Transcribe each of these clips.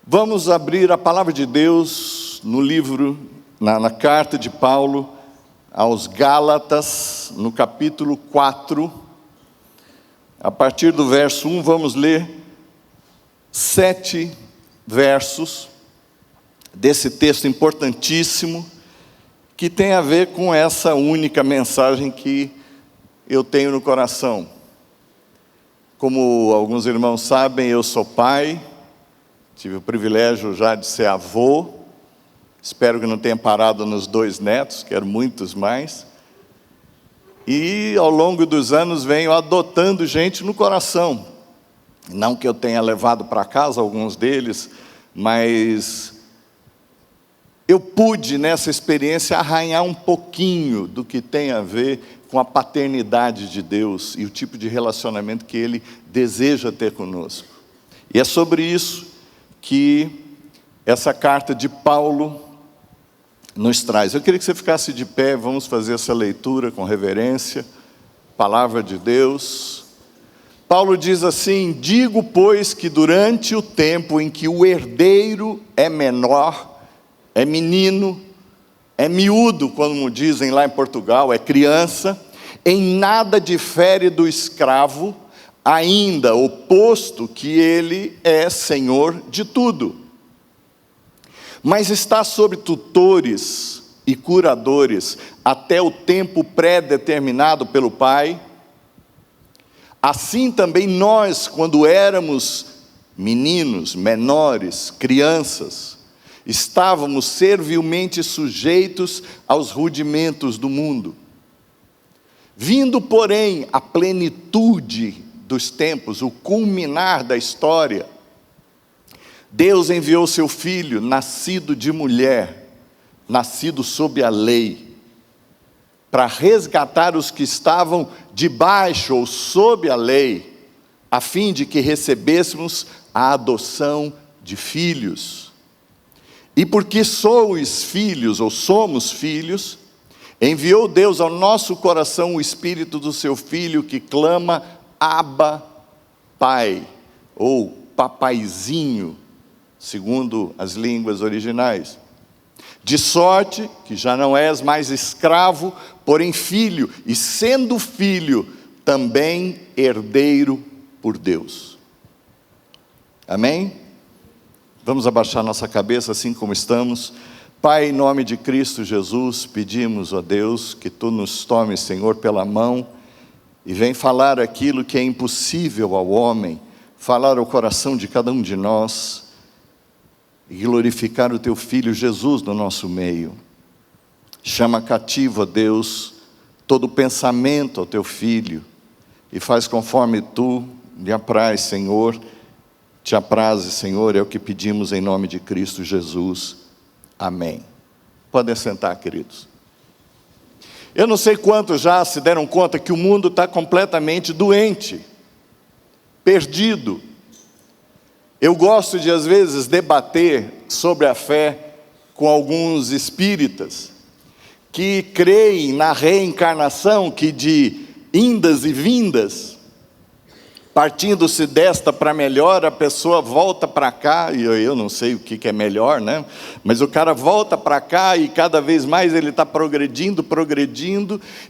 Vamos abrir a palavra de Deus no livro, na carta de Paulo aos Gálatas, no capítulo 4. A partir do verso 1, vamos ler 7 versos desse texto importantíssimo, que tem a ver com essa única mensagem que eu tenho no coração. Como alguns irmãos sabem, eu sou pai. Tive o privilégio já de ser avô. Espero que não tenha parado nos 2 netos, quero muitos mais. E ao longo dos anos venho adotando gente no coração. Não que eu tenha levado para casa alguns deles, mas eu pude nessa experiência arranhar um pouquinho do que tem a ver com a paternidade de Deus e o tipo de relacionamento que Ele deseja ter conosco. E é sobre isso que essa carta de Paulo nos traz. Eu queria que você ficasse de pé, vamos fazer essa leitura com reverência, palavra de Deus. Paulo diz assim: digo, pois, que durante o tempo em que o herdeiro é menor, é menino, é miúdo, como dizem lá em Portugal, é criança, em nada difere do escravo, ainda o posto que ele é senhor de tudo. Mas está sob tutores e curadores até o tempo pré-determinado pelo Pai. Assim também nós, quando éramos meninos, menores, crianças, estávamos servilmente sujeitos aos rudimentos do mundo. Vindo, porém, a plenitude dos tempos, o culminar da história, Deus enviou seu Filho, nascido de mulher, nascido sob a lei, para resgatar os que estavam debaixo ou sob a lei, a fim de que recebêssemos a adoção de filhos. E porque sois filhos, ou somos filhos, enviou Deus ao nosso coração o Espírito do seu Filho, que clama: Abba, Pai, ou papaizinho, segundo as línguas originais. De sorte que já não és mais escravo, porém filho, e sendo filho, também herdeiro por Deus. Amém? Vamos abaixar nossa cabeça assim como estamos. Pai, em nome de Cristo Jesus, pedimos, ó Deus, que Tu nos tomes, Senhor, pela mão, e vem falar aquilo que é impossível ao homem, falar ao coração de cada um de nós, e glorificar o Teu Filho Jesus no nosso meio. Chama cativo, ó Deus, todo pensamento ao Teu Filho, e faz conforme Tu lhe apraz, Senhor, te apraze, Senhor, é o que pedimos em nome de Cristo Jesus. Amém. Podem sentar, queridos. Eu não sei quantos já se deram conta que o mundo está completamente doente, perdido. Eu gosto de, às vezes, debater sobre a fé com alguns espíritas que creem na reencarnação, que de indas e vindas, partindo-se desta para melhor, a pessoa volta para cá, e eu não sei o que é melhor, né? Mas o cara volta para cá e cada vez mais ele está progredindo,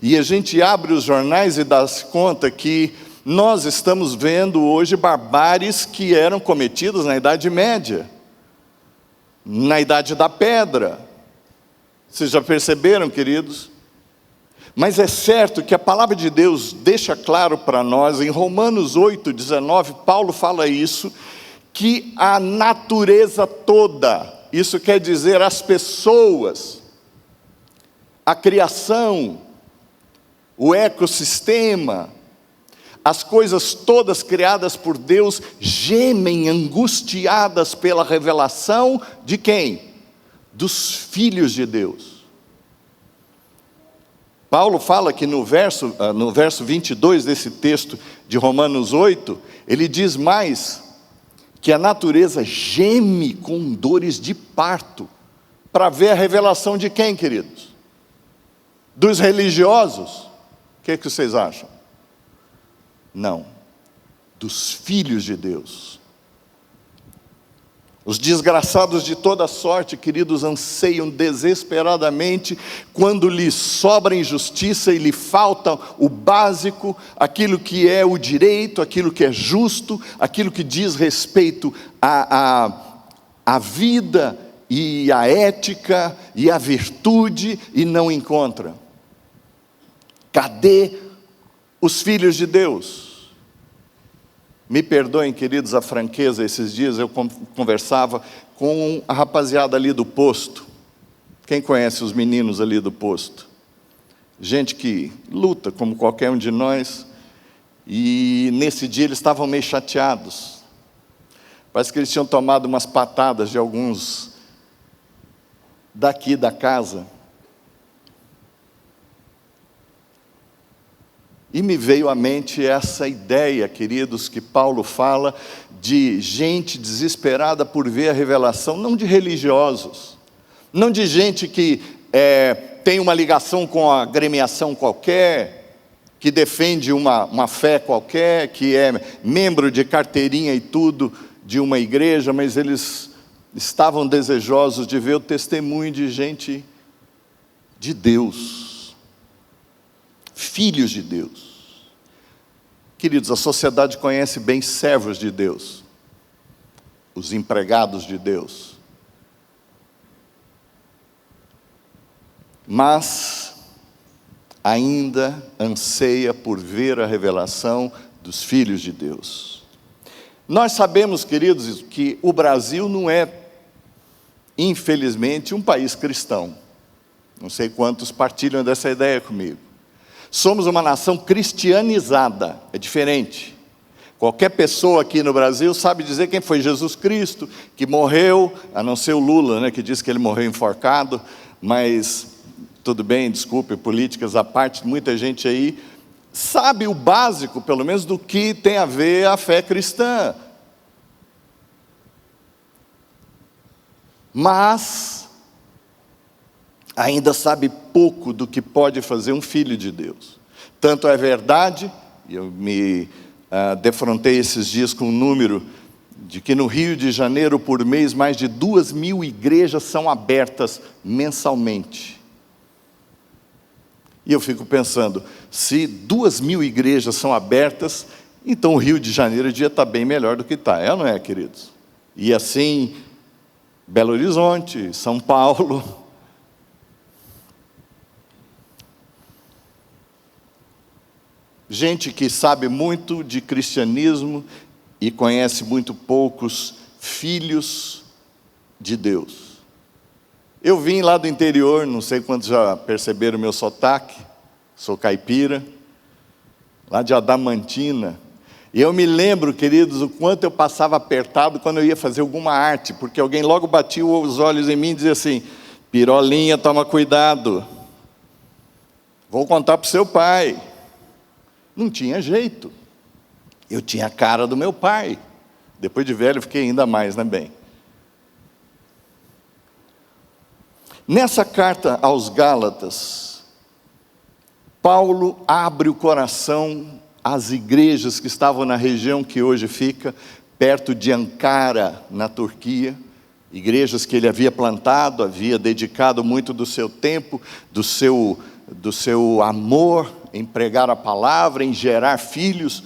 e a gente abre os jornais e dá-se conta que nós estamos vendo hoje barbáries que eram cometidas na Idade Média, na Idade da Pedra. Vocês já perceberam, queridos? Mas é certo que a palavra de Deus deixa claro para nós, em Romanos 8:19, Paulo fala isso, que a natureza toda, isso quer dizer as pessoas, a criação, o ecossistema, as coisas todas criadas por Deus, gemem angustiadas pela revelação de quem? Dos filhos de Deus. Paulo fala que no verso 22 desse texto de Romanos 8, ele diz mais, que a natureza geme com dores de parto, para ver a revelação de quem, queridos? Dos religiosos? O que vocês acham? Não, dos filhos de Deus. Os desgraçados de toda sorte, queridos, anseiam desesperadamente quando lhes sobra injustiça e lhe falta o básico, aquilo que é o direito, aquilo que é justo, aquilo que diz respeito à vida e à ética e à virtude, e não encontra. Cadê os filhos de Deus? Me perdoem, queridos, a franqueza, esses dias eu conversava com a rapaziada ali do posto. Quem conhece os meninos ali do posto? Gente que luta, como qualquer um de nós, e nesse dia eles estavam meio chateados. Parece que eles tinham tomado umas patadas de alguns daqui da casa. E me veio à mente essa ideia, queridos, que Paulo fala de gente desesperada por ver a revelação, não de religiosos, não de gente que tem uma ligação com a agremiação qualquer, que defende uma fé qualquer, que é membro de carteirinha e tudo de uma igreja, mas eles estavam desejosos de ver o testemunho de gente de Deus, filhos de Deus. Queridos, a sociedade conhece bem servos de Deus, os empregados de Deus, mas ainda anseia por ver a revelação dos filhos de Deus. Nós sabemos, queridos, que o Brasil não é, infelizmente, um país cristão. Não sei quantos partilham dessa ideia comigo. Somos uma nação cristianizada, é diferente. Qualquer pessoa aqui no Brasil sabe dizer quem foi Jesus Cristo, que morreu, a não ser o Lula, né, que diz que ele morreu enforcado, mas tudo bem, desculpe, políticas à parte, muita gente aí sabe o básico, pelo menos, do que tem a ver a fé cristã. Mas ainda sabe pouco do que pode fazer um filho de Deus. Tanto é verdade, e eu me defrontei esses dias com um número, de que no Rio de Janeiro, por mês, mais de 2.000 igrejas são abertas mensalmente. E eu fico pensando, se 2.000 igrejas são abertas, então o Rio de Janeiro devia estar bem melhor do que está, é ou não é, queridos? E assim, Belo Horizonte, São Paulo. Gente que sabe muito de cristianismo e conhece muito poucos filhos de Deus. Eu vim lá do interior, não sei quantos já perceberam o meu sotaque, sou caipira, lá de Adamantina. E eu me lembro, queridos, o quanto eu passava apertado quando eu ia fazer alguma arte, porque alguém logo batia os olhos em mim e dizia assim: Pirolinha, toma cuidado, vou contar para o seu pai. Não tinha jeito. Eu tinha a cara do meu pai. Depois de velho, fiquei ainda mais, né, bem? Nessa carta aos Gálatas, Paulo abre o coração às igrejas que estavam na região que hoje fica perto de Ankara, na Turquia. Igrejas que ele havia plantado, havia dedicado muito do seu tempo, do seu amor em pregar a palavra, em gerar filhos.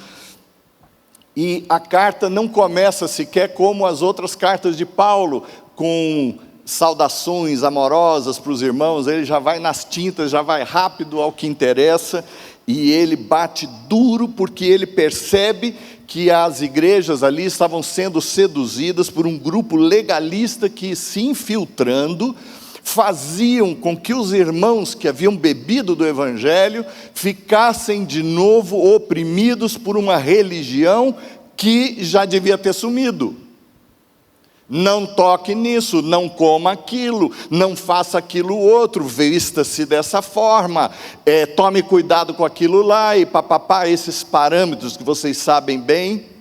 E a carta não começa sequer como as outras cartas de Paulo, com saudações amorosas para os irmãos. Ele já vai nas tintas, já vai rápido ao que interessa, e ele bate duro porque ele percebe que as igrejas ali estavam sendo seduzidas por um grupo legalista que, se infiltrando, faziam com que os irmãos que haviam bebido do Evangelho ficassem de novo oprimidos por uma religião que já devia ter sumido. Não toque nisso, não coma aquilo, não faça aquilo outro, vista-se dessa forma, tome cuidado com aquilo lá e papapá. Esses parâmetros que vocês sabem bem,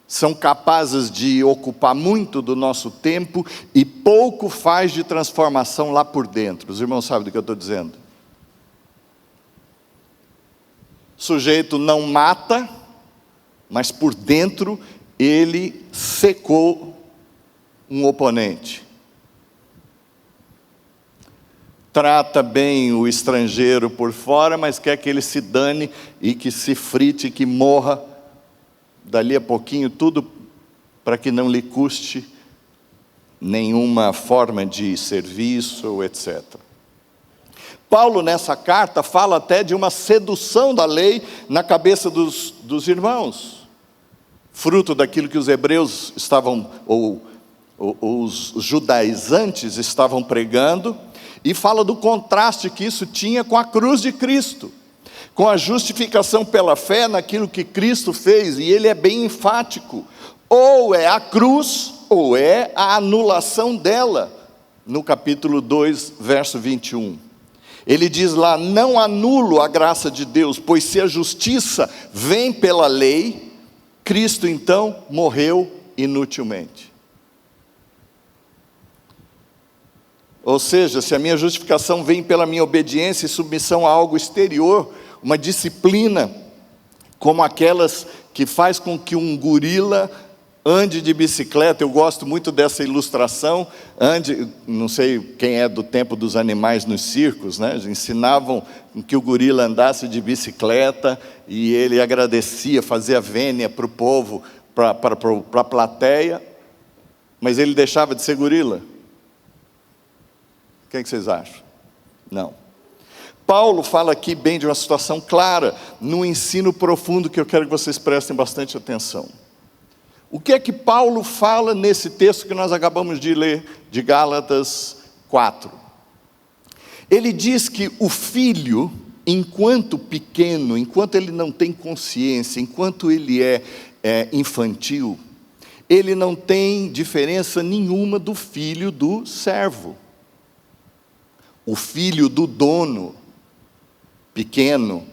são capazes de ocupar muito do nosso tempo e pouco faz de transformação lá por dentro. Os irmãos sabem do que eu estou dizendo? O sujeito não mata, mas por dentro ele secou um oponente. Trata bem o estrangeiro por fora, mas quer que ele se dane e que se frite, que morra dali a pouquinho, tudo para que não lhe custe nenhuma forma de serviço, etc. Paulo, nessa carta, fala até de uma sedução da lei na cabeça dos irmãos, fruto daquilo que os hebreus estavam, ou os judaizantes estavam pregando, e fala do contraste que isso tinha com a cruz de Cristo, com a justificação pela fé naquilo que Cristo fez, e ele é bem enfático: ou é a cruz, ou é a anulação dela, no capítulo 2, verso 21. Ele diz lá: não anulo a graça de Deus, pois se a justiça vem pela lei, Cristo então morreu inutilmente. Ou seja, se a minha justificação vem pela minha obediência e submissão a algo exterior, uma disciplina como aquelas que faz com que um gorila ande de bicicleta. Eu gosto muito dessa ilustração. Não sei quem é do tempo dos animais nos circos, né? Ensinavam que o gorila andasse de bicicleta e ele agradecia, fazia vênia para o povo, para a plateia, mas ele deixava de ser gorila. O que vocês acham? Não. Paulo fala aqui bem de uma situação clara, num ensino profundo que eu quero que vocês prestem bastante atenção. O que é que Paulo fala nesse texto que nós acabamos de ler, de Gálatas 4? Ele diz que o filho, enquanto pequeno, enquanto ele não tem consciência, enquanto ele é infantil, ele não tem diferença nenhuma do filho do servo. O filho do dono, pequeno,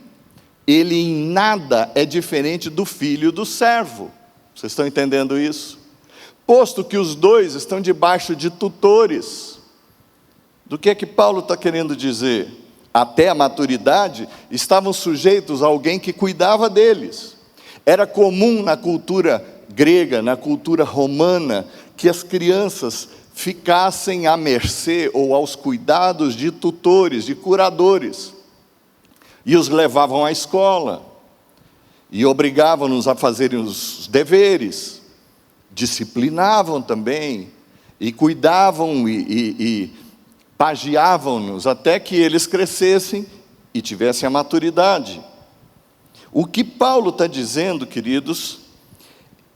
ele em nada é diferente do filho do servo. Vocês estão entendendo isso? Posto que os dois estão debaixo de tutores. Do que é que Paulo está querendo dizer? Até a maturidade, estavam sujeitos a alguém que cuidava deles. Era comum na cultura grega, na cultura romana, que as crianças ficassem à mercê ou aos cuidados de tutores, de curadores. E os levavam à escola. E obrigavam-nos a fazerem os deveres. Disciplinavam também. E cuidavam e pagiavam-nos até que eles crescessem e tivessem a maturidade. O que Paulo está dizendo, queridos,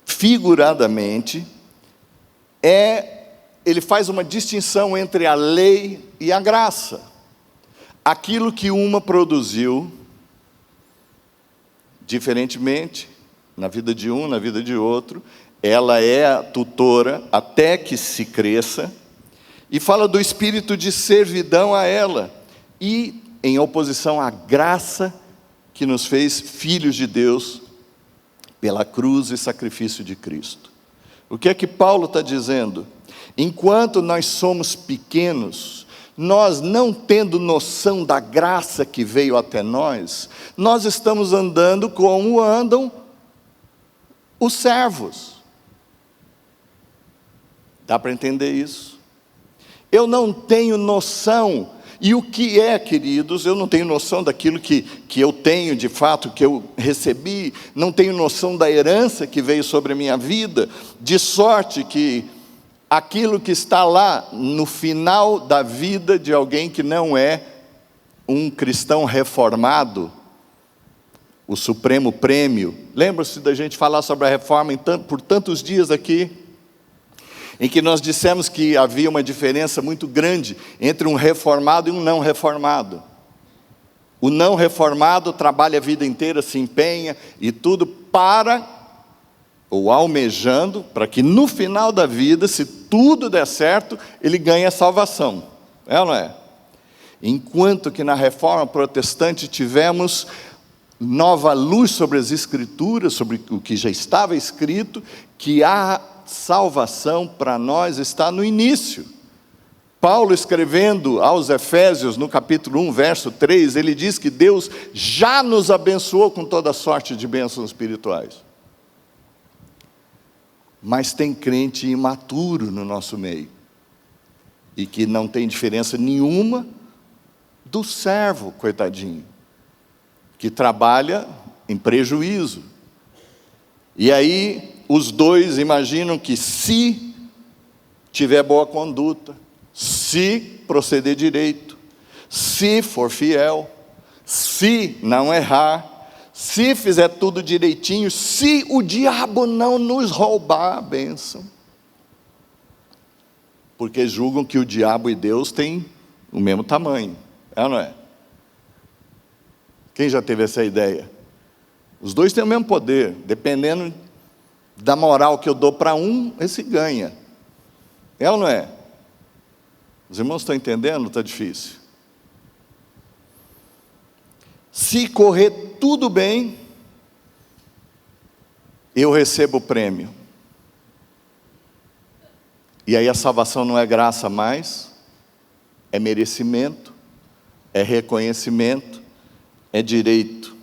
figuradamente, ele faz uma distinção entre a lei e a graça. Aquilo que uma produziu, diferentemente, na vida de um, na vida de outro, ela é a tutora até que se cresça, e fala do espírito de servidão a ela, e em oposição à graça que nos fez filhos de Deus, pela cruz e sacrifício de Cristo. O que é que Paulo está dizendo? Enquanto nós somos pequenos, nós não tendo noção da graça que veio até nós, nós estamos andando como andam os servos. Dá para entender isso? Eu não tenho noção. E o que é, queridos? Eu não tenho noção daquilo que eu tenho de fato, que eu recebi, não tenho noção da herança que veio sobre a minha vida, de sorte que aquilo que está lá no final da vida de alguém que não é um cristão reformado, o supremo prêmio. Lembra-se da gente falar sobre a reforma por tantos dias aqui, em que nós dissemos que havia uma diferença muito grande entre um reformado e um não reformado. O não reformado trabalha a vida inteira, se empenha e tudo ou almejando, para que no final da vida, se tudo der certo, ele ganhe a salvação. É ou não é? Enquanto que na reforma protestante tivemos nova luz sobre as Escrituras, sobre o que já estava escrito, que a salvação para nós está no início. Paulo, escrevendo aos Efésios, no capítulo 1, verso 3, ele diz que Deus já nos abençoou com toda sorte de bênçãos espirituais. Mas tem crente imaturo no nosso meio, e que não tem diferença nenhuma do servo, coitadinho, que trabalha em prejuízo. E aí, os dois imaginam que se tiver boa conduta, se proceder direito, se for fiel, se não errar, se fizer tudo direitinho, se o diabo não nos roubar a bênção. Porque julgam que o diabo e Deus têm o mesmo tamanho, é ou não é? Quem já teve essa ideia? Os dois têm o mesmo poder, dependendo da moral que eu dou para um, esse ganha. É ou não é? Os irmãos estão entendendo? Está difícil. Se correr tudo bem, eu recebo o prêmio. E aí a salvação não é graça mais, é merecimento, é reconhecimento, é direito.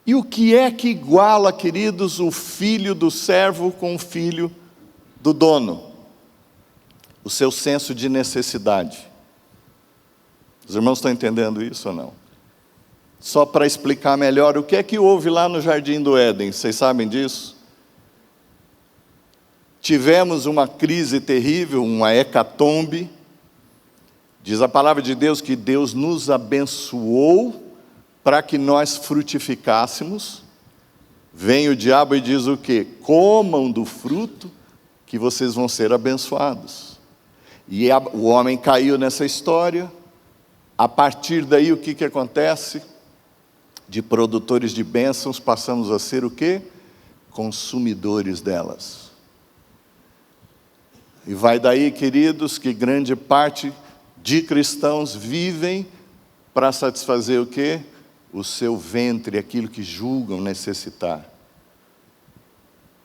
E o que é que iguala, queridos, o filho do servo com o filho do dono? O seu senso de necessidade. Os irmãos estão entendendo isso ou não? Só para explicar melhor, o que é que houve lá no Jardim do Éden? Vocês sabem disso? Tivemos uma crise terrível, uma hecatombe. Diz a palavra de Deus que Deus nos abençoou para que nós frutificássemos. Vem o diabo e diz o quê? Comam do fruto que vocês vão ser abençoados. E o homem caiu nessa história. A partir daí o que acontece? De produtores de bênçãos passamos a ser o quê? Consumidores delas. E vai daí, queridos, que grande parte de cristãos vivem para satisfazer o quê? O seu ventre, aquilo que julgam necessitar.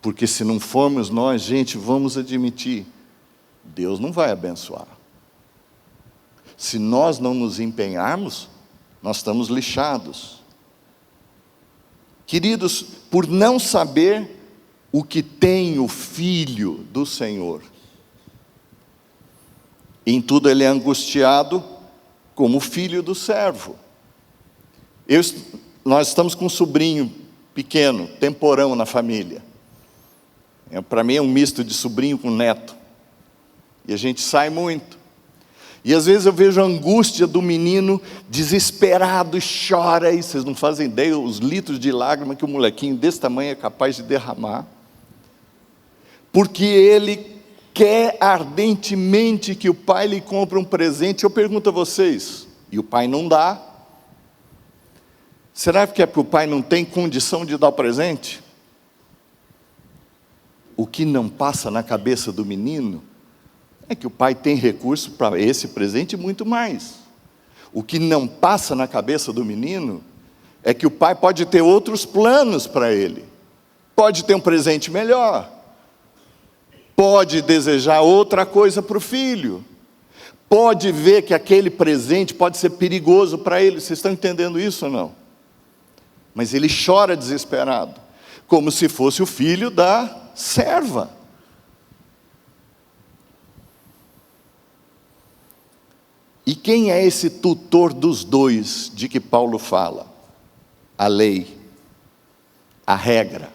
Porque se não formos nós, gente, vamos admitir, Deus não vai abençoar. Se nós não nos empenharmos, nós estamos lixados. Queridos, por não saber o que tem o Filho do Senhor, em tudo ele é angustiado como filho do servo. Nós estamos com um sobrinho pequeno, temporão na família. Para mim é um misto de sobrinho com neto. E a gente sai muito. E às vezes eu vejo a angústia do menino desesperado, chora, e vocês não fazem ideia os litros de lágrima que o molequinho desse tamanho é capaz de derramar. Porque ele quer ardentemente que o pai lhe compre um presente. Eu pergunto a vocês, e o pai não dá? Será que é porque o pai não tem condição de dar o presente? O que não passa na cabeça do menino é que o pai tem recurso para esse presente e muito mais. O que não passa na cabeça do menino é que o pai pode ter outros planos para ele. Pode ter um presente melhor. Pode desejar outra coisa para o filho. Pode ver que aquele presente pode ser perigoso para ele. Vocês estão entendendo isso ou não? Mas ele chora desesperado, como se fosse o filho da serva. E quem é esse tutor dos dois de que Paulo fala? A lei, a regra.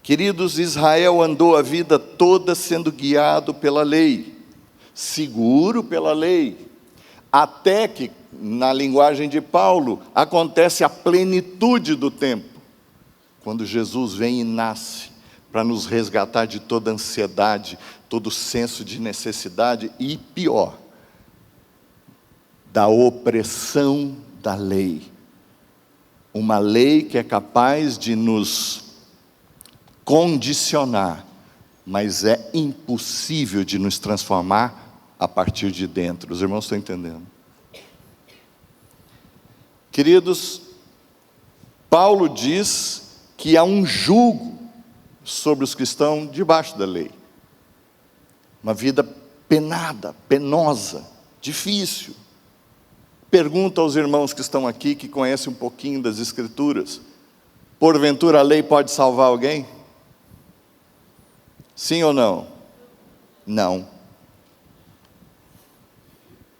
Queridos, Israel andou a vida toda sendo guiado pela lei, seguro pela lei, até que, na linguagem de Paulo, acontece a plenitude do tempo, quando Jesus vem e nasce, para nos resgatar de toda ansiedade, todo senso de necessidade e, pior, da opressão da lei. Uma lei que é capaz de nos condicionar, mas é impossível de nos transformar a partir de dentro. Os irmãos estão entendendo? Queridos, Paulo diz que há um jugo sobre os que estão debaixo da lei. Uma vida penada, penosa, difícil. Pergunta aos irmãos que estão aqui, que conhecem um pouquinho das Escrituras. Porventura a lei pode salvar alguém? Sim ou não? Não.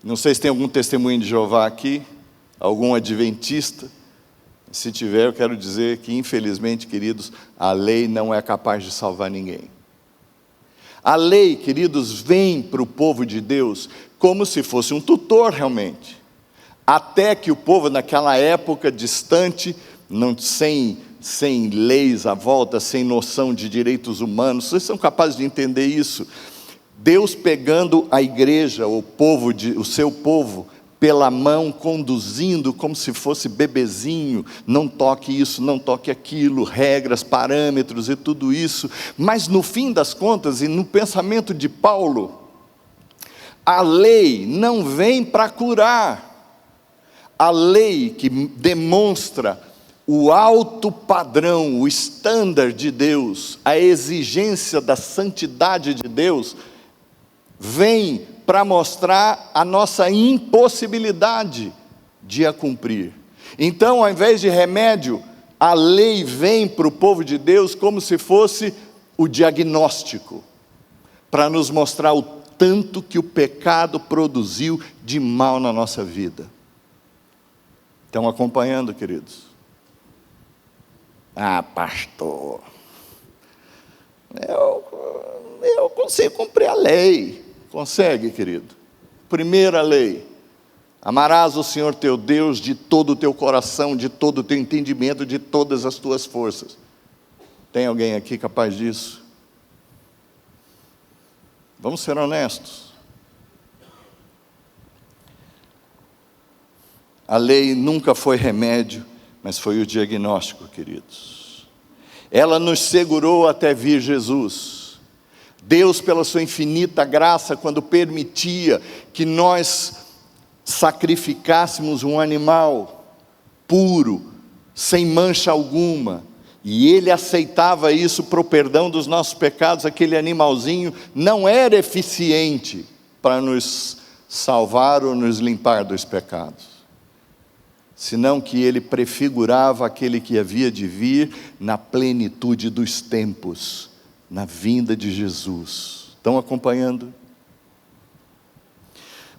Não sei se tem algum testemunho de Jeová aqui, algum adventista. Se tiver, eu quero dizer que, infelizmente, queridos, a lei não é capaz de salvar ninguém. A lei, queridos, vem para o povo de Deus como se fosse um tutor realmente. Até que o povo, naquela época distante, sem leis à volta, sem noção de direitos humanos, vocês são capazes de entender isso? Deus pegando a igreja, o seu povo, pela mão, conduzindo como se fosse bebezinho, não toque isso, não toque aquilo, regras, parâmetros e tudo isso. Mas no fim das contas, e no pensamento de Paulo, a lei não vem para curar. A lei que demonstra o alto padrão, o estándar de Deus, a exigência da santidade de Deus, vem para mostrar a nossa impossibilidade de a cumprir. Então, ao invés de remédio, a lei vem para o povo de Deus como se fosse o diagnóstico, para nos mostrar o tanto que o pecado produziu de mal na nossa vida. Estão acompanhando, queridos? Ah, pastor, eu consigo cumprir a lei. Consegue, querido? Primeira lei: amarás o Senhor teu Deus de todo o teu coração, de todo o teu entendimento, de todas as tuas forças. Tem alguém aqui capaz disso? Vamos ser honestos. A lei nunca foi remédio, mas foi o diagnóstico, queridos. Ela nos segurou até vir Jesus. Deus, pela sua infinita graça, quando permitia que nós sacrificássemos um animal puro, sem mancha alguma, e Ele aceitava isso para o perdão dos nossos pecados, aquele animalzinho não era eficiente para nos salvar ou nos limpar dos pecados, senão que Ele prefigurava aquele que havia de vir na plenitude dos tempos, na vinda de Jesus. Estão acompanhando?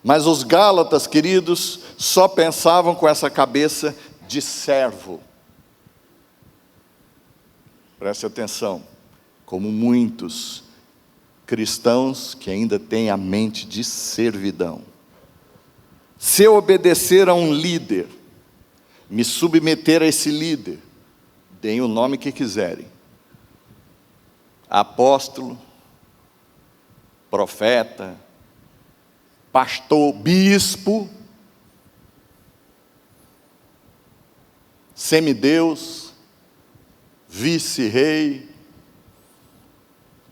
Mas os Gálatas, queridos, só pensavam com essa cabeça de servo. Preste atenção, como muitos cristãos que ainda têm a mente de servidão. Se eu obedecer a um líder, me submeter a esse líder, deem o nome que quiserem, apóstolo, profeta, pastor, bispo, semideus, vice-rei,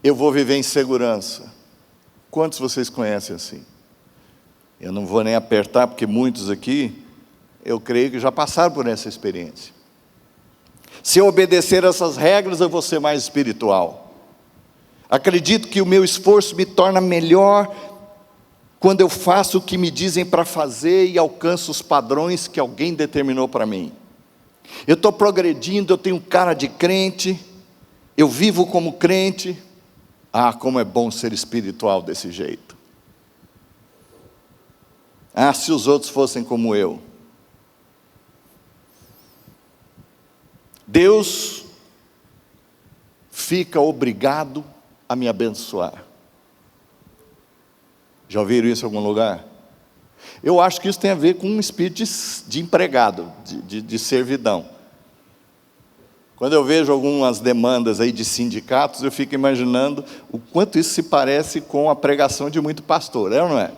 eu vou viver em segurança. Quantos vocês conhecem assim? Eu não vou nem apertar, porque muitos aqui, eu creio que já passaram por essa experiência. Se eu obedecer essas regras, eu vou ser mais espiritual. Acredito que o meu esforço me torna melhor quando eu faço o que me dizem para fazer e alcanço os padrões que alguém determinou para mim. Eu estou progredindo, eu tenho cara de crente, eu vivo como crente. Ah, como é bom ser espiritual desse jeito. Ah, se os outros fossem como eu. Deus fica obrigado a me abençoar. Já ouviram isso em algum lugar? Eu acho que isso tem a ver com um espírito de empregado, de servidão. Quando eu vejo algumas demandas aí de sindicatos, eu fico imaginando o quanto isso se parece com a pregação de muito pastor, é ou não é?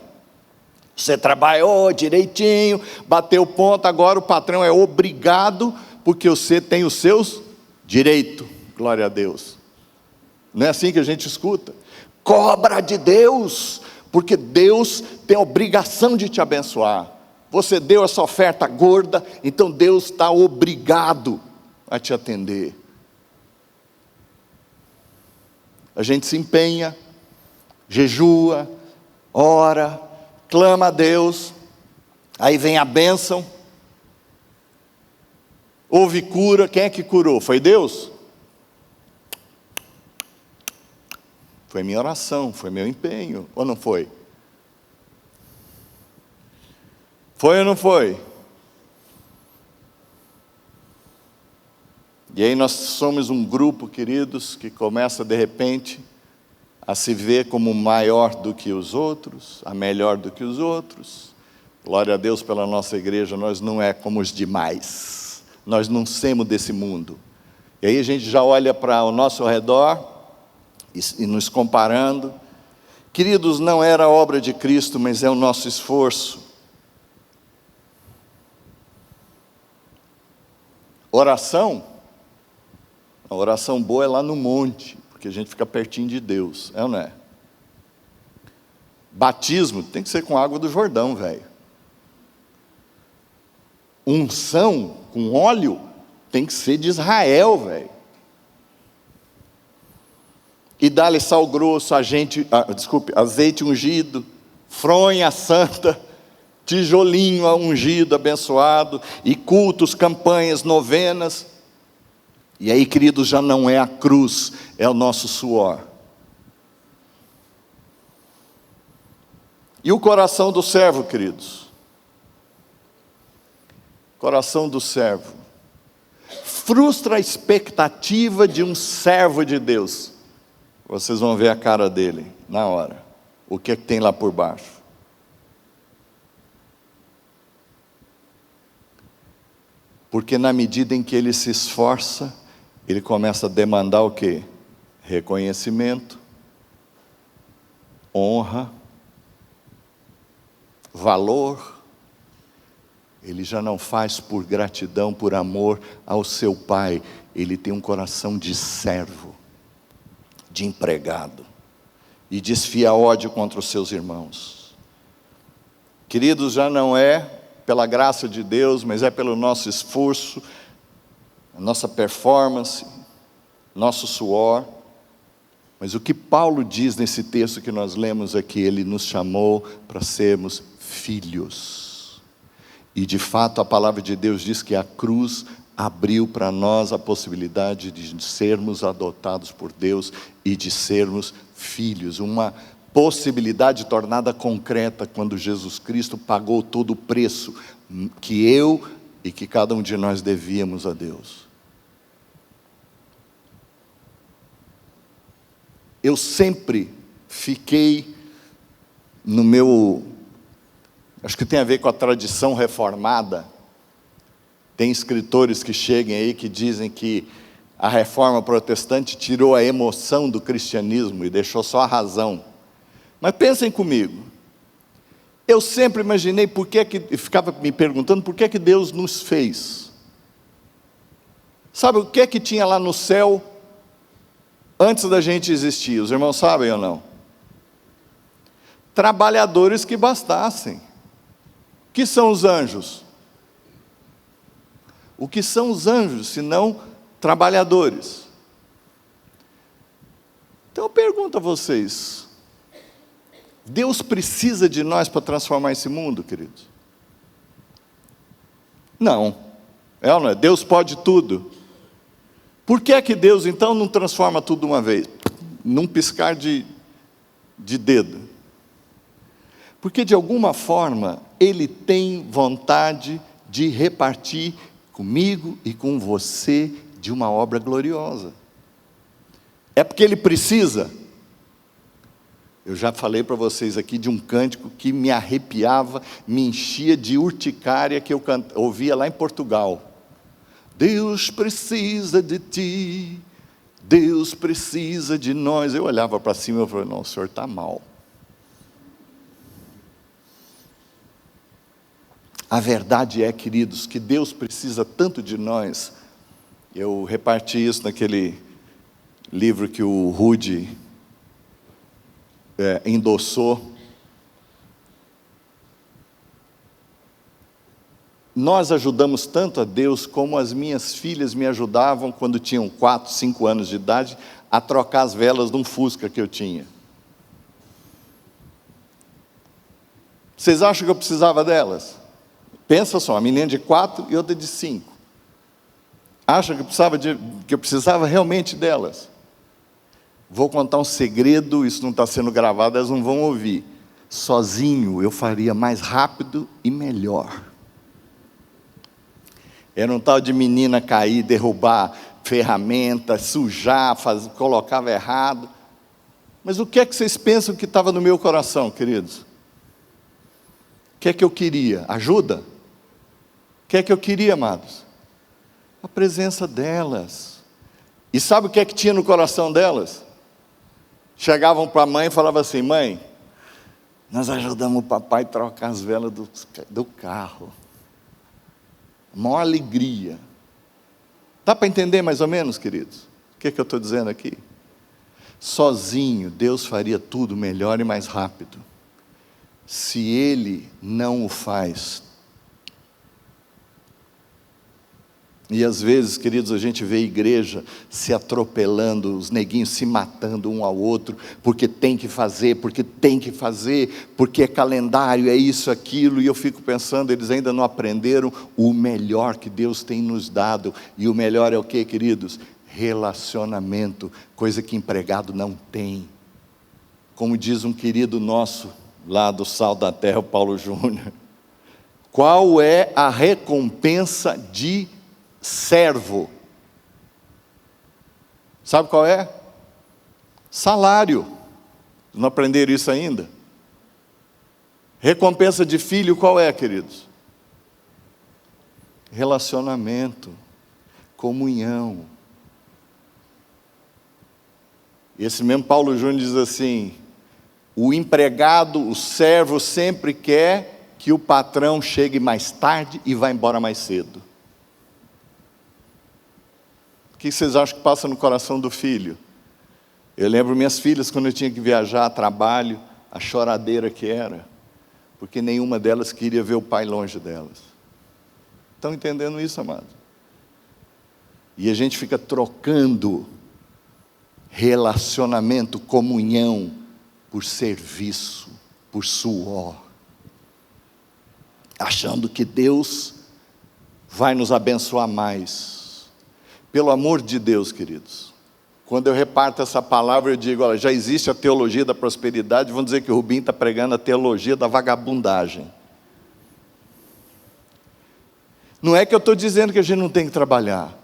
Você trabalhou direitinho, bateu ponto, agora o patrão é obrigado, porque você tem os seus direitos. Glória a Deus. Não é assim que a gente escuta? Cobra de Deus, porque Deus tem a obrigação de te abençoar. Você deu essa oferta gorda, então Deus está obrigado a te atender. A gente se empenha, jejua, ora, clama a Deus, aí vem a bênção, Houve cura, quem é que curou? Foi Deus? Foi minha oração, foi meu empenho, ou não foi? Foi ou não foi? E aí nós somos um grupo, queridos, que começa de repente a se ver como maior do que os outros, a melhor do que os outros. Glória a Deus pela nossa igreja, nós não é como os demais, nós não somos desse mundo. E aí a gente já olha para o nosso redor e nos comparando. Queridos, não era a obra de Cristo, mas é o nosso esforço. Oração? A oração boa é lá no monte, porque a gente fica pertinho de Deus, é ou não é? Batismo tem que ser com água do Jordão, velho. Unção com óleo tem que ser de Israel, velho. E dá-lhe sal grosso, azeite ungido, fronha santa, tijolinho ungido, abençoado, e cultos, campanhas, novenas. E aí, queridos, já não é a cruz, é o nosso suor. E o coração do servo, queridos? Coração do servo. Frustra a expectativa de um servo de Deus. Vocês vão ver a cara dele na hora. O que é que tem lá por baixo? Porque na medida em que ele se esforça, ele começa a demandar o quê? Reconhecimento, honra, valor. Ele já não faz por gratidão, por amor ao seu pai. Ele tem um coração de servo, de empregado, e desfia ódio contra os seus irmãos. Queridos, já não é pela graça de Deus, mas é pelo nosso esforço, a nossa performance, nosso suor. Mas o que Paulo diz nesse texto que nós lemos aqui, ele nos chamou para sermos filhos. E de fato a palavra de Deus diz que a cruz abriu para nós a possibilidade de sermos adotados por Deus e de sermos filhos. Uma possibilidade tornada concreta quando Jesus Cristo pagou todo o preço que eu e que cada um de nós devíamos a Deus. Eu sempre fiquei no meu... Acho que tem a ver com a tradição reformada. Tem escritores que chegam aí que dizem que a reforma protestante tirou a emoção do cristianismo e deixou só a razão. Mas pensem comigo. Eu sempre imaginei ficava me perguntando por que Deus nos fez. Sabe o que tinha lá no céu antes da gente existir? Os irmãos sabem ou não? Trabalhadores que bastassem. O que são os anjos? O que são os anjos, senão trabalhadores? Então eu pergunto a vocês, Deus precisa de nós para transformar esse mundo, queridos? Não. É ou não é? Deus pode tudo. Por que é que Deus então não transforma tudo de uma vez? Num piscar de dedo. Porque de alguma forma Ele tem vontade de repartir comigo e com você de uma obra gloriosa. É porque Ele precisa? Eu já falei para vocês aqui de um cântico que me arrepiava, me enchia de urticária, que eu ouvia lá em Portugal. Deus precisa de ti, Deus precisa de nós. Eu olhava para cima e falei, não, o senhor está mal. A verdade é, queridos, que Deus precisa tanto de nós. Eu reparti isso naquele livro que o Rudy endossou. Nós ajudamos tanto a Deus como as minhas filhas me ajudavam quando tinham 4, 5 anos de idade a trocar as velas de um Fusca que eu tinha. Vocês acham que eu precisava delas? Pensa só, uma menina de 4 e outra de 5. Acham que eu precisava realmente delas? Vou contar um segredo, isso não está sendo gravado, elas não vão ouvir. Sozinho eu faria mais rápido e melhor. Era um tal de menina cair, derrubar ferramenta, sujar, colocava errado. Mas o que é que vocês pensam que estava no meu coração, queridos? O que é que eu queria? Ajuda? O que é que eu queria, amados? A presença delas. E sabe o que é que tinha no coração delas? Chegavam para a mãe e falavam assim: mãe, nós ajudamos o papai a trocar as velas do carro. Maior alegria. Dá para entender mais ou menos, queridos? O que é que eu estou dizendo aqui? Sozinho, Deus faria tudo melhor e mais rápido. Se Ele não o faz. E às vezes, queridos, a gente vê a igreja se atropelando, os neguinhos se matando um ao outro, porque tem que fazer, porque é calendário, é isso, aquilo, e eu fico pensando, eles ainda não aprenderam o melhor que Deus tem nos dado, e o melhor é o que, queridos? Relacionamento, coisa que empregado não tem. Como diz um querido nosso, lá do Sal da Terra, o Paulo Júnior, qual é a recompensa de servo? Sabe qual é? Salário. Não aprenderam isso ainda? Recompensa de filho qual é, queridos? Relacionamento, comunhão. Esse mesmo Paulo Júnior diz assim: o empregado, o servo sempre quer que o patrão chegue mais tarde e vá embora mais cedo. O que vocês acham que passa no coração do filho? Eu lembro minhas filhas, quando eu tinha que viajar a trabalho, a choradeira que era, porque nenhuma delas queria ver o pai longe delas. Estão entendendo isso, amado? E a gente fica trocando relacionamento, comunhão, por serviço, por suor, achando que Deus vai nos abençoar mais. Pelo amor de Deus, queridos, quando eu reparto essa palavra, eu digo: olha, já existe a teologia da prosperidade, vão dizer que o Rubinho está pregando a teologia da vagabundagem. Não é que eu estou dizendo que a gente não tem que trabalhar,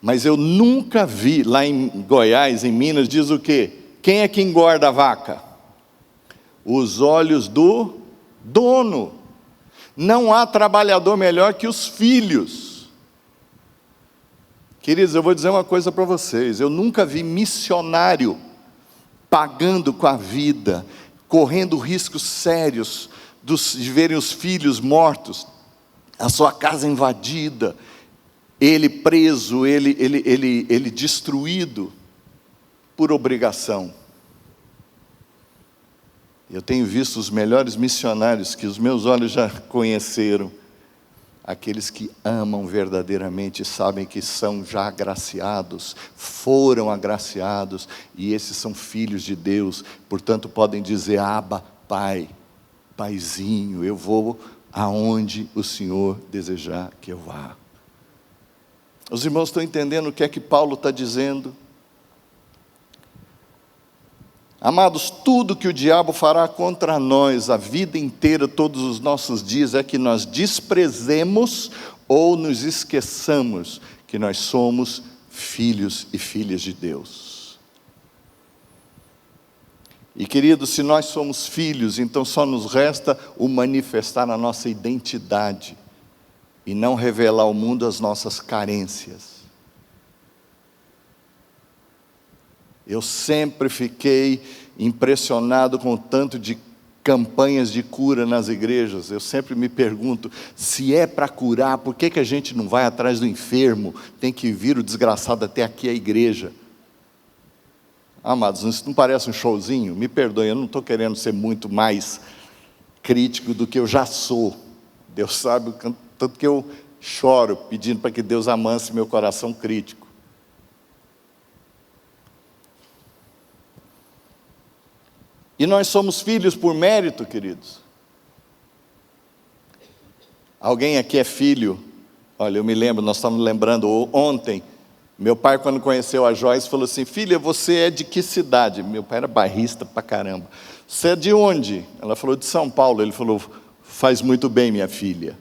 mas eu nunca vi, lá em Goiás, em Minas, diz o quê? Quem é que engorda a vaca? Os olhos do dono. Não há trabalhador melhor que os filhos. Queridos, eu vou dizer uma coisa para vocês, eu nunca vi missionário pagando com a vida, correndo riscos sérios de verem os filhos mortos, a sua casa invadida, ele preso, ele destruído por obrigação. Eu tenho visto os melhores missionários que os meus olhos já conheceram, aqueles que amam verdadeiramente, sabem que são já agraciados, foram agraciados, e esses são filhos de Deus, portanto podem dizer: Abba, Pai, Paizinho, eu vou aonde o Senhor desejar que eu vá. Os irmãos estão entendendo o que é que Paulo está dizendo? Amados, tudo que o diabo fará contra nós a vida inteira, todos os nossos dias, é que nós desprezemos ou nos esqueçamos que nós somos filhos e filhas de Deus. E queridos, se nós somos filhos, então só nos resta o manifestar a nossa identidade e não revelar ao mundo as nossas carências. Eu sempre fiquei impressionado com o tanto de campanhas de cura nas igrejas. Eu sempre me pergunto, se é para curar, por que a gente não vai atrás do enfermo? Tem que vir o desgraçado até aqui à igreja. Amados, isso não parece um showzinho? Me perdoem, eu não estou querendo ser muito mais crítico do que eu já sou. Deus sabe o tanto que eu choro pedindo para que Deus amance meu coração crítico. E nós somos filhos por mérito, queridos. Alguém aqui é filho? Olha, eu me lembro, nós estamos lembrando ontem, meu pai, quando conheceu a Joyce, falou assim: filha, você é de que cidade? Meu pai era bairrista pra caramba. Você é de onde? Ela falou: de São Paulo. Ele falou: faz muito bem, minha filha.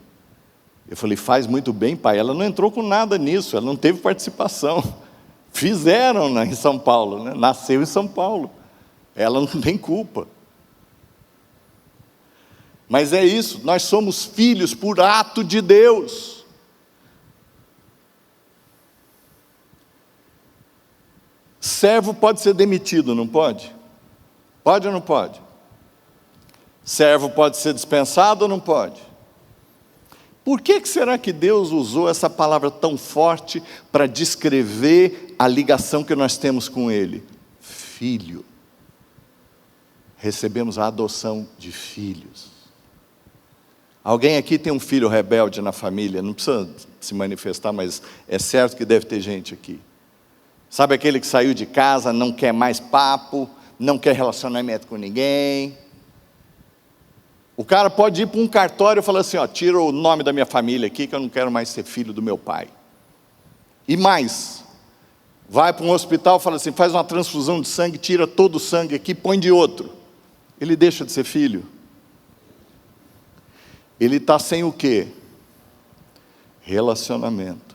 Eu falei: faz muito bem, pai? Ela não entrou com nada nisso, ela não teve participação. Fizeram em São Paulo, né? Nasceu em São Paulo. Ela não tem culpa. Mas é isso, nós somos filhos por ato de Deus. Servo pode ser demitido, não pode? Pode ou não pode? Servo pode ser dispensado ou não pode? Por que será que Deus usou essa palavra tão forte para descrever a ligação que nós temos com Ele? Filho. Recebemos a adoção de filhos. Alguém aqui tem um filho rebelde na família? Não precisa se manifestar, mas é certo que deve ter gente aqui. Sabe aquele que saiu de casa, não quer mais papo, não quer relacionamento com ninguém? O cara pode ir para um cartório e falar assim: ó, tira o nome da minha família aqui, que eu não quero mais ser filho do meu pai. E mais, vai para um hospital e fala assim: faz uma transfusão de sangue, tira todo o sangue aqui, põe de outro. Ele deixa de ser filho? Ele está sem o quê? Relacionamento.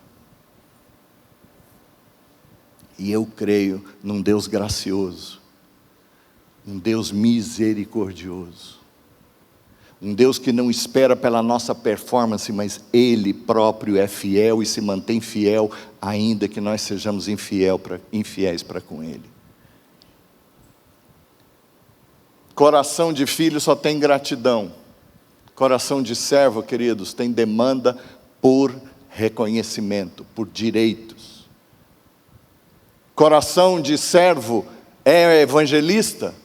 E eu creio num Deus gracioso, um Deus misericordioso, um Deus que não espera pela nossa performance, mas Ele próprio é fiel e se mantém fiel, ainda que nós sejamos infiéis para com Ele. Coração de filho só tem gratidão. Coração de servo, queridos, tem demanda por reconhecimento, por direitos. Coração de servo é evangelista?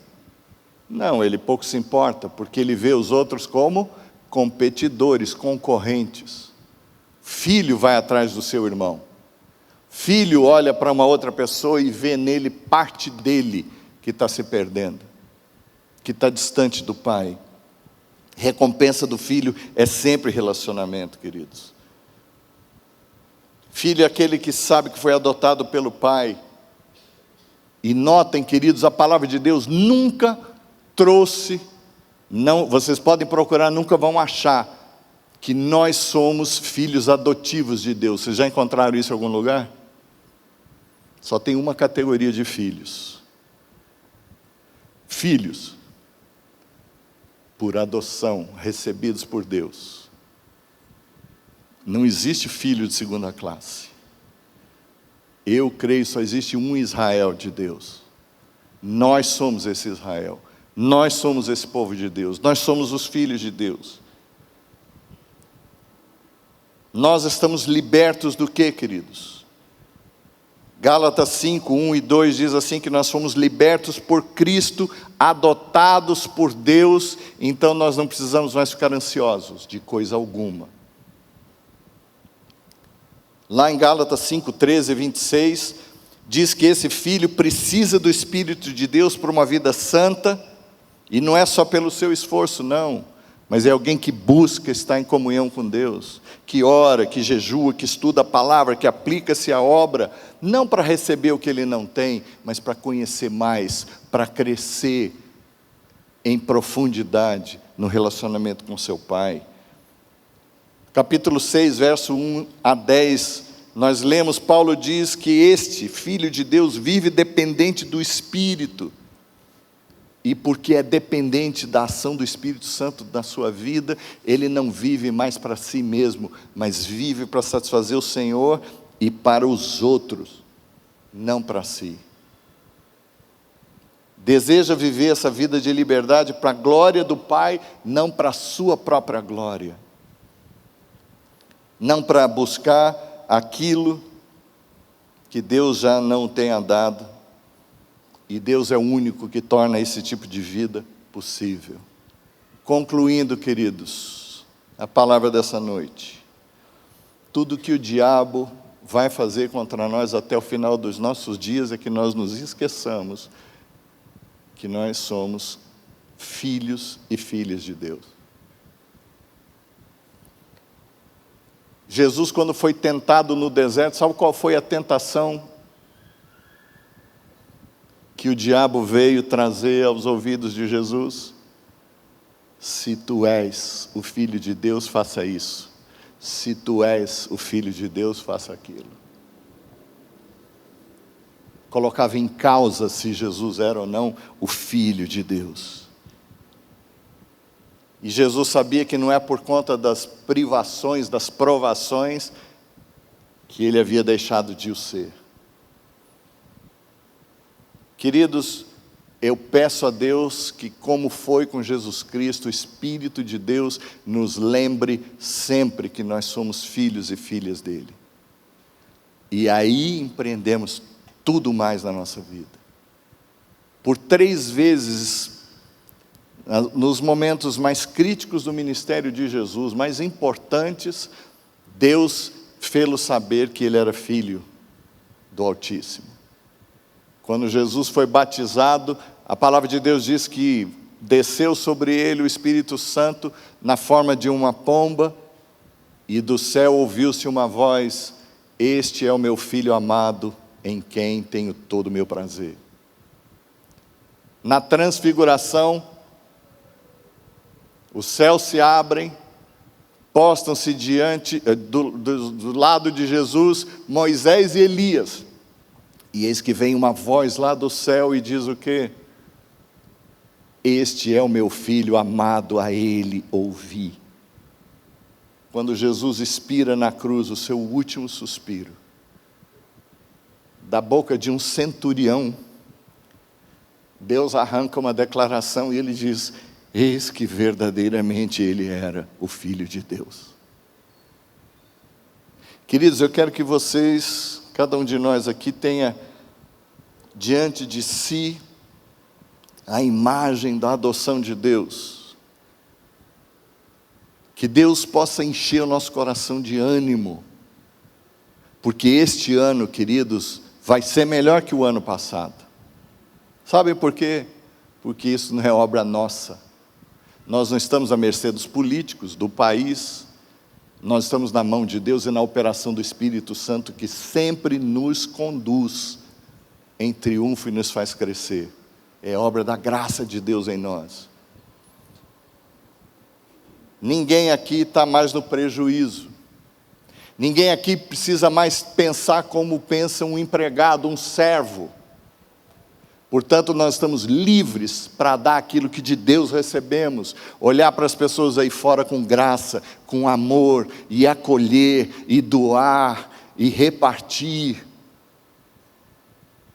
Não, ele pouco se importa, porque ele vê os outros como competidores, concorrentes. Filho vai atrás do seu irmão. Filho olha para uma outra pessoa e vê nele parte dele que está se perdendo, que está distante do pai. Recompensa do filho é sempre relacionamento, queridos. Filho é aquele que sabe que foi adotado pelo pai. E notem, queridos, a palavra de Deus nunca trouxe, não, vocês podem procurar, nunca vão achar que nós somos filhos adotivos de Deus. Vocês já encontraram isso em algum lugar? Só tem uma categoria de filhos. Filhos por adoção, recebidos por Deus. Não existe filho de segunda classe. Eu creio que só existe um Israel de Deus. Nós somos esse Israel. Nós somos esse povo de Deus. Nós somos os filhos de Deus. Nós estamos libertos do quê, queridos? Gálatas 5, 1 e 2 diz assim, que nós fomos libertos por Cristo, adotados por Deus, então nós não precisamos mais ficar ansiosos de coisa alguma. Lá em Gálatas 5, 13 e 26, diz que esse filho precisa do Espírito de Deus para uma vida santa, e não é só pelo seu esforço, não, mas é alguém que busca estar em comunhão com Deus, que ora, que jejua, que estuda a palavra, que aplica-se à obra, não para receber o que ele não tem, mas para conhecer mais, para crescer em profundidade no relacionamento com seu Pai. Capítulo 6, verso 1 a 10, nós lemos, Paulo diz que este Filho de Deus vive dependente do Espírito, e porque é dependente da ação do Espírito Santo na sua vida, ele não vive mais para si mesmo, mas vive para satisfazer o Senhor e para os outros, não para si. Deseja viver essa vida de liberdade para a glória do Pai, não para a sua própria glória. Não para buscar aquilo que Deus já não tenha dado. E Deus é o único que torna esse tipo de vida possível. Concluindo, queridos, a palavra dessa noite. Tudo que o diabo vai fazer contra nós até o final dos nossos dias é que nós nos esqueçamos que nós somos filhos e filhas de Deus. Jesus, quando foi tentado no deserto, sabe qual foi a tentação que o diabo veio trazer aos ouvidos de Jesus? Se tu és o Filho de Deus, faça isso. Se tu és o Filho de Deus, faça aquilo. Colocava em causa se Jesus era ou não o Filho de Deus. E Jesus sabia que não é por conta das privações, das provações, que ele havia deixado de o ser. Queridos, eu peço a Deus que, como foi com Jesus Cristo, o Espírito de Deus nos lembre sempre que nós somos filhos e filhas dele. E aí empreendemos tudo mais na nossa vida. Por 3 vezes, nos momentos mais críticos do ministério de Jesus, mais importantes, Deus fê-lo saber que ele era filho do Altíssimo. Quando Jesus foi batizado, a palavra de Deus diz que desceu sobre ele o Espírito Santo na forma de uma pomba, e do céu ouviu-se uma voz: este é o meu Filho amado, em quem tenho todo o meu prazer. Na transfiguração, os céus se abrem, postam-se diante, do lado de Jesus, Moisés e Elias. E eis que vem uma voz lá do céu e diz o quê? Este é o meu Filho amado, a ele ouvi. Quando Jesus expira na cruz o seu último suspiro, da boca de um centurião, Deus arranca uma declaração e ele diz: eis que verdadeiramente ele era o Filho de Deus. Queridos, eu quero que vocês, cada um de nós aqui, tenha diante de si a imagem da adoção de Deus. Que Deus possa encher o nosso coração de ânimo, porque este ano, queridos, vai ser melhor que o ano passado. Sabe por quê? Porque isso não é obra nossa. Nós não estamos à mercê dos políticos, do país. Nós estamos na mão de Deus e na operação do Espírito Santo, que sempre nos conduz em triunfo e nos faz crescer. É obra da graça de Deus em nós. Ninguém aqui está mais no prejuízo. Ninguém aqui precisa mais pensar como pensa um empregado, um servo. Portanto, nós estamos livres para dar aquilo que de Deus recebemos. Olhar para as pessoas aí fora com graça, com amor, e acolher, e doar, e repartir.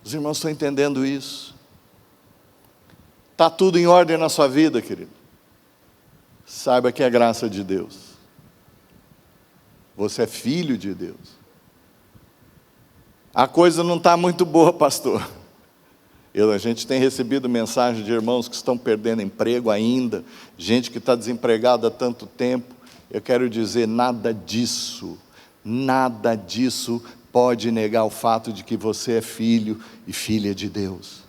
Os irmãos estão entendendo isso? Está tudo em ordem na sua vida, querido? Saiba que é graça de Deus. Você é filho de Deus. A coisa não está muito boa, pastor. A gente tem recebido mensagens de irmãos que estão perdendo emprego ainda, gente que está desempregada há tanto tempo. Eu quero dizer, nada disso pode negar o fato de que você é filho e filha de Deus.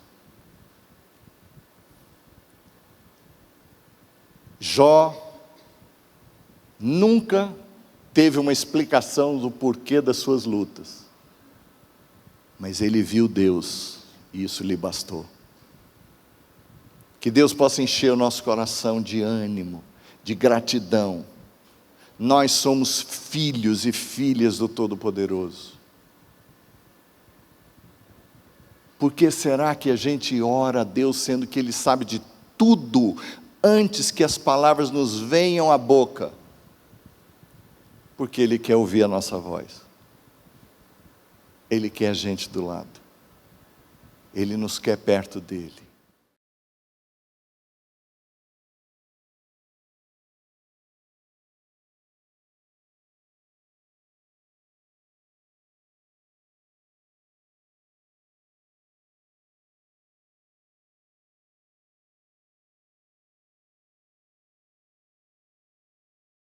Jó nunca teve uma explicação do porquê das suas lutas, mas ele viu Deus, e isso lhe bastou. Que Deus possa encher o nosso coração de ânimo, de gratidão. Nós somos filhos e filhas do Todo-Poderoso. Por que será que a gente ora a Deus, sendo que Ele sabe de tudo, antes que as palavras nos venham à boca? Porque Ele quer ouvir a nossa voz. Ele quer a gente do lado. Ele nos quer perto dEle.